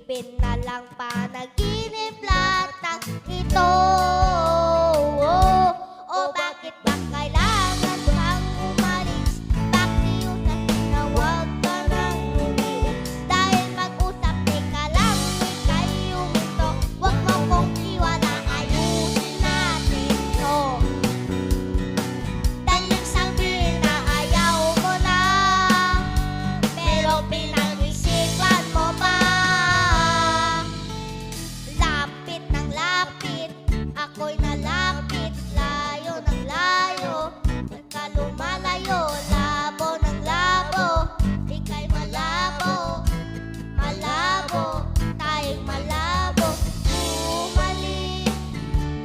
Iisipin na lang panaginip lahat ito. O bakit ba kailangan bang umalis? Pakiusap na huwag ka nang lumiit. Dahil mag-usap, teka lang, ika'y huminto. Huwag mo kong iwala, ayusin natin to. Daling sabihin na ayaw mo na, pero pinag-isipan mo pa. Lapit ng lapit, ako'y nalapit. Layo ng layo, pagka lumalayo. Labo ng labo, ika'y malabo. Malabo, tayo'y malabo. Bumalik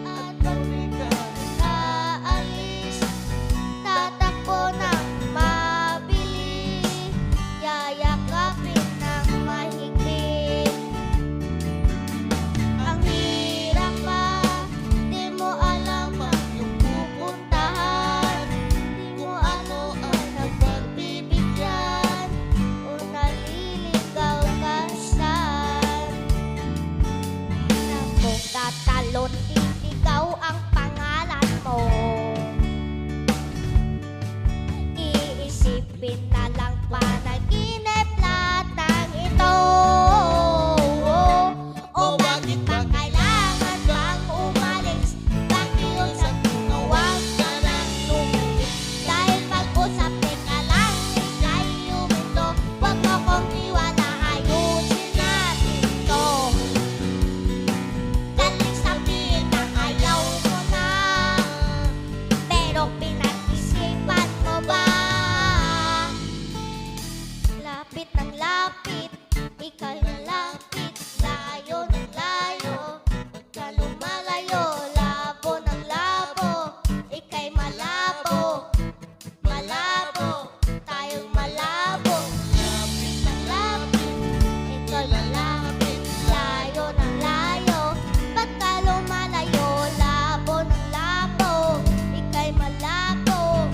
at aalis. Tatakbo ng mabilis, yayakapin ng mahigpit. Ang hirap pa, di mo alam ang iyong pupuntahan. Di mo ano ang napagbibigyan o naliligaw ka saan. Na kung tatalon, ikaw ang pangalan mo. Iisipin na lang panaginip lahat ito. O bakit ba kailangan bang umalis? Pakiusap na huwag ka nang lumiit. Dahil mag-usap, teka lang, ika'y huminto. Huwag mo kong iwala, ayusin natin to. Daling sabihin na ayaw mo na, pero pinag-isipan mo ba? Lapit ng lapit, ika'y malapit. Layo ng layo, pagka lumalayo. Labo ng labo, ika'y malabo. Malabo, tayo'y malabo. Lapit ng lapit, ika'y malapit. Layo ng layo, pagka lumalayo. Labo ng labo, ika'y malabo.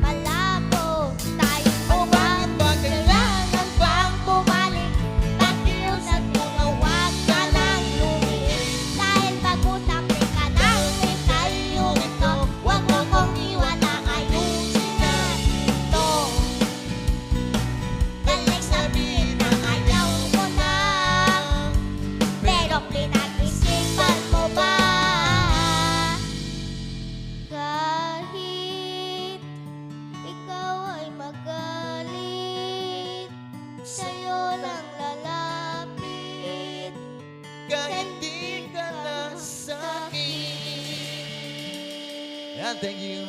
Malabo, tayo'y malabo. Kailangan bang bumalik? Pakiusap mo na huwag ka nang lumiit. Dahil mag-usap, teka lang, ika'y huminto. Huwag mo kong iwala, ayusin natin to. Daling sabihin na ayaw mo na, pero pinag-isipan mo ba? Kahit ikaw ay magalit, sa'yo lang lalapit. Kahit di ka na sa'kin. Yan, thank you.